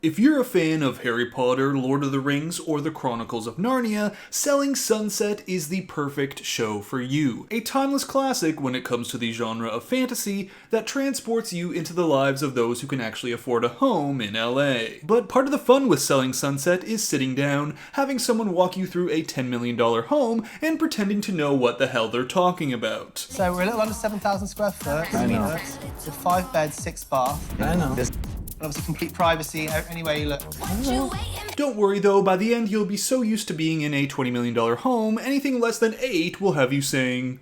If you're a fan of Harry Potter, Lord of the Rings, or the Chronicles of Narnia, Selling Sunset is the perfect show for you. A timeless classic when it comes to the genre of fantasy that transports you into the lives of those who can actually afford a home in LA. But part of the fun with Selling Sunset is sitting down, having someone walk you through a $10 million home, and pretending to know what the hell they're talking about. So we're a little under 7,000 square foot. I know. With 5 beds, 6 baths. I know. And obviously complete privacy anywhere you look. Don't worry though, by the end you'll be so used to being in a $20 million home, anything less than 8 will have you saying,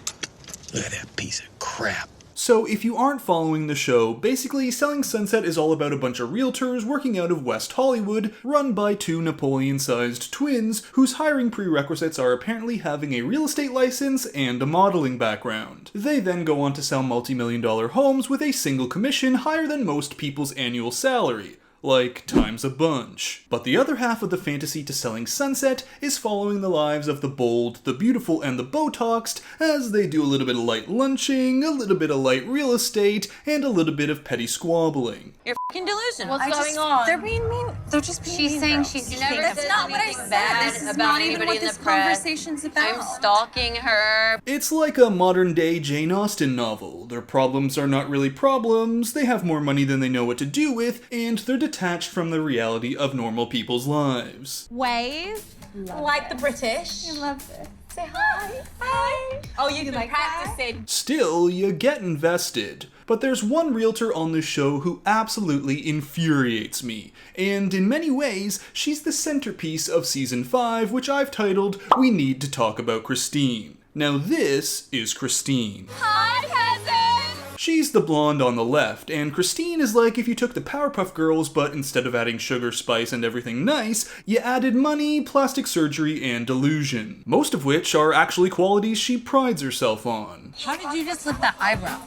"Look at that piece of crap." So if you aren't following the show, basically Selling Sunset is all about a bunch of realtors working out of West Hollywood, run by 2 Napoleon-sized twins, whose hiring prerequisites are apparently having a real estate license and a modeling background. They then go on to sell multi-million-dollar homes with a single commission higher than most people's annual salary. Like, times a bunch. But the other half of the fantasy to Selling Sunset is following the lives of the bold, the beautiful, and the Botoxed as they do a little bit of light lunching, a little bit of light real estate, and a little bit of petty squabbling. You're f***ing delusional. What's going on? They're being mean. They're just being She's mean saying girls. she's Never That's said not what I anything said. bad This is about not even anybody what in this the press. conversation's about. I'm stalking her. It's like a modern-day Jane Austen novel. Their problems are not really problems, they have more money than they know what to do with, and they're detached from the reality of normal people's lives. Wave. Like the British. I love this. Say hi. Hi. Oh, you've been like practicing. Still, you get invested. But there's one realtor on this show who absolutely infuriates me, and in many ways, she's the centerpiece of Season 5, which I've titled, We Need to Talk About Christine. Now this is Christine. Hi, cousin. She's the blonde on the left, and Christine is like if you took the Powerpuff Girls, but instead of adding sugar, spice, and everything nice, you added money, plastic surgery, and delusion. Most of which are actually qualities she prides herself on. How did you just lift that eyebrow?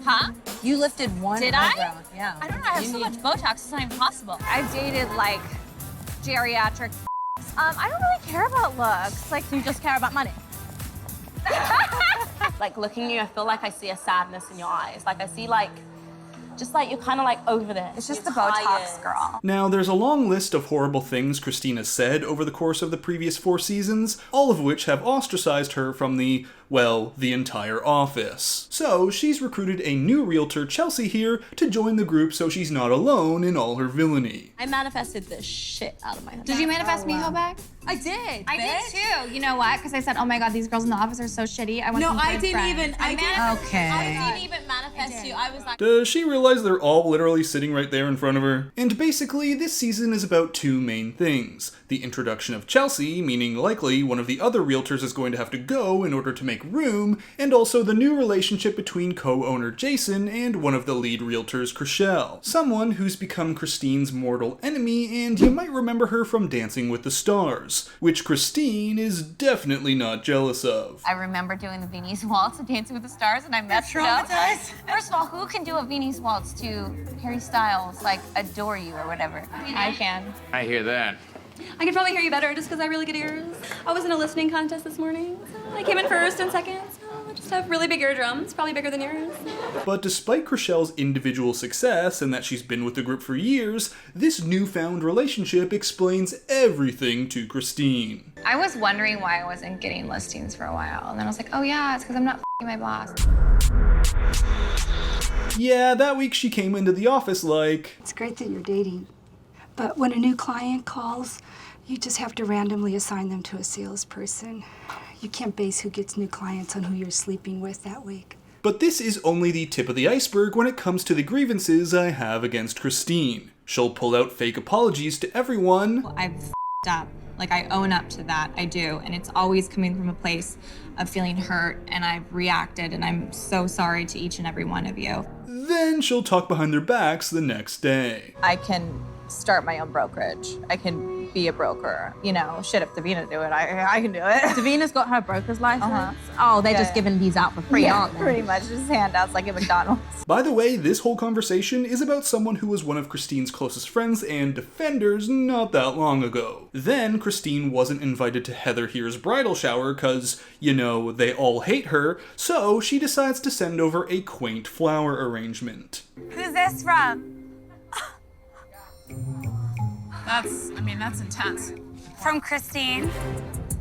Huh? You lifted one Did I? eyebrow. Yeah. I don't know. I have so much Botox. It's not even possible. I've dated like geriatric. I don't really care about looks. Like, you just care about money. Like looking at you, I feel like I see a sadness in your eyes. Like I see just like you're kind of like over this. It's just You're the Botox tired. girl. Now, there's a long list of horrible things Christina said over the course of the previous 4 seasons, all of which have ostracized her from the entire office. So, she's recruited a new realtor, Chelsea, here to join the group so she's not alone in all her villainy. I manifested the shit out of my husband. Did you manifest Miho back? I did. I did too. You know what? Because I said, oh my God, these girls in the office are so shitty. I want No, some I good didn't friends. even. I didn't. Okay. I didn't even manifest you. I was like, Does she realize they're all literally sitting right there in front of her? And basically, this season is about 2 main things. The introduction of Chelsea, meaning likely one of the other realtors is going to have to go in order to make room, and also the new relationship between co-owner Jason and one of the lead realtors, Chriselle. Someone who's become Christine's mortal enemy, and you might remember her from Dancing with the Stars, which Christine is definitely not jealous of. I remember doing the Viennese Waltz of Dancing with the Stars, and I messed it up. First of all, who can do a Viennese Waltz to Harry Styles, like Adore You or whatever? I can. I hear that. I could probably hear you better just because I have really good ears. I was in a listening contest this morning. So I came in first and second. So I just have really big eardrums, probably bigger than yours. But despite Chriselle's individual success and that she's been with the group for years, this newfound relationship explains everything to Christine. I was wondering why I wasn't getting listings for a while, and then I was like, oh yeah, it's because I'm not f***ing my boss. Yeah, that week she came into the office like, It's great that you're dating, but when a new client calls, you just have to randomly assign them to a salesperson. You can't base who gets new clients on who you're sleeping with that week. but this is only the tip of the iceberg when it comes to the grievances I have against Christine. She'll pull out fake apologies to everyone. I've f***ed up. Like, I own up to that. I do. And it's always coming from a place of feeling hurt, and I've reacted, and I'm so sorry to each and every one of you. Then she'll talk behind their backs the next day. I can start my own brokerage. I can be a broker. You know, shit, if Davina do it, I can do it. Davina's got her broker's license. Uh-huh. Oh, they're Yeah, just yeah. giving these out for free, aren't they? Pretty much. Just handouts like at McDonald's. By the way, this whole conversation is about someone who was one of Christine's closest friends and defenders not that long ago. Then, Christine wasn't invited to Heather Here's bridal shower cause, you know, they all hate her, so she decides to send over a quaint flower arrangement. Who's this from? That's intense. From Christine.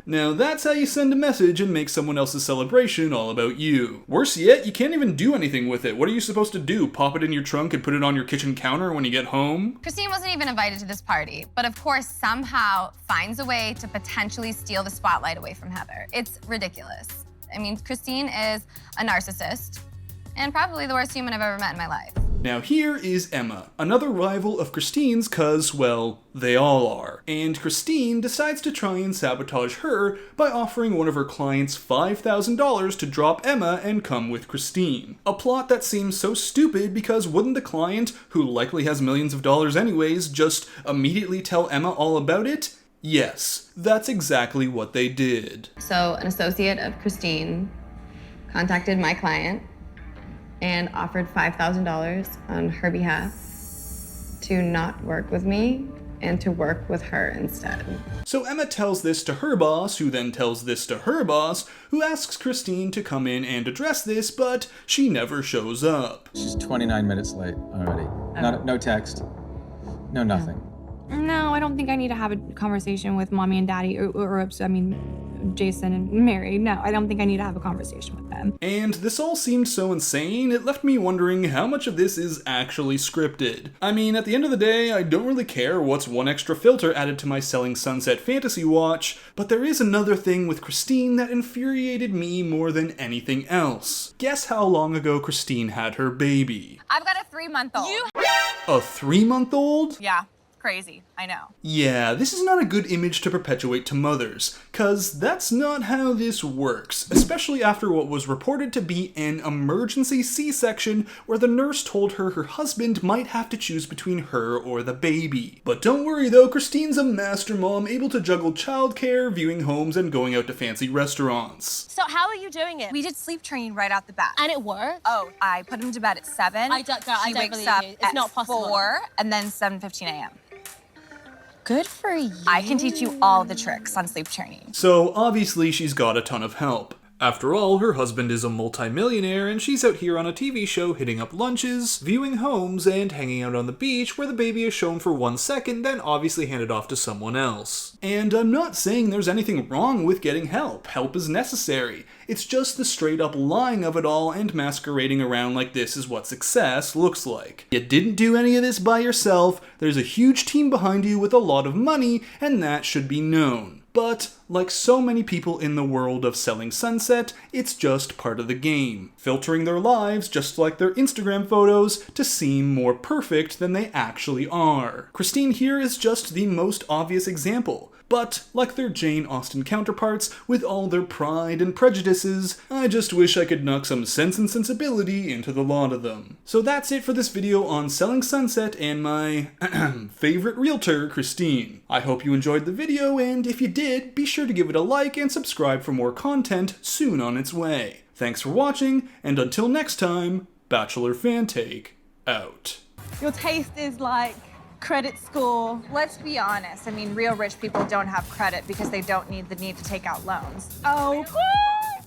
Now that's how you send a message and make someone else's celebration all about you. Worse yet, you can't even do anything with it. What are you supposed to do? Pop it in your trunk and put it on your kitchen counter when you get home? Christine wasn't even invited to this party, but of course somehow finds a way to potentially steal the spotlight away from Heather. It's ridiculous. I mean, Christine is a narcissist and probably the worst human I've ever met in my life. Now here is Emma, another rival of Christine's cause, well, they all are. And Christine decides to try and sabotage her by offering one of her clients $5,000 to drop Emma and come with Christine. A plot that seems so stupid because wouldn't the client, who likely has millions of dollars anyways, just immediately tell Emma all about it? Yes, that's exactly what they did. So an associate of Christine contacted my client and offered $5,000 on her behalf to not work with me and to work with her instead. So Emma tells this to her boss, who then tells this to her boss, who asks Christine to come in and address this, but she never shows up. She's 29 minutes late already. No text, no nothing. No, I don't think I need to have a conversation with mommy and daddy, or Jason and Mary. No, I don't think I need to have a conversation with them. And this all seemed so insane, it left me wondering how much of this is actually scripted. I mean, at the end of the day, I don't really care what's one extra filter added to my Selling Sunset fantasy watch, but there is another thing with Christine that infuriated me more than anything else. Guess how long ago Christine had her baby? I've got a 3-month-old. A 3-month-old? Yeah, crazy. I know. Yeah, this is not a good image to perpetuate to mothers, cause that's not how this works, especially after what was reported to be an emergency C-section where the nurse told her her husband might have to choose between her or the baby. But don't worry though, Christine's a master mom able to juggle childcare, viewing homes, and going out to fancy restaurants. So how are you doing it? We did sleep training right out the bat. And it worked? Oh, I put him to bed at 7. I don't wakes believe up you. It's not possible. 4, and then 7:15 a.m. Good for you. I can teach you all the tricks on sleep training. So obviously she's got a ton of help. After all, her husband is a multimillionaire and she's out here on a TV show hitting up lunches, viewing homes, and hanging out on the beach where the baby is shown for 1 second, then obviously handed off to someone else. And I'm not saying there's anything wrong with getting help. Help is necessary. It's just the straight up lying of it all and masquerading around like this is what success looks like. You didn't do any of this by yourself, there's a huge team behind you with a lot of money, and that should be known. But, like so many people in the world of Selling Sunset, it's just part of the game, filtering their lives just like their Instagram photos to seem more perfect than they actually are. Christine here is just the most obvious example. But, like their Jane Austen counterparts, with all their pride and prejudices, I just wish I could knock some sense and sensibility into the lot of them. So that's it for this video on Selling Sunset and my favorite realtor, Christine. I hope you enjoyed the video, and if you did, be sure to give it a like and subscribe for more content soon on its way. Thanks for watching, and until next time, Bachelor Fan Take, out. Your taste is like credit score. Let's be honest. I mean, real rich people don't have credit because they don't need the need to take out loans. Oh,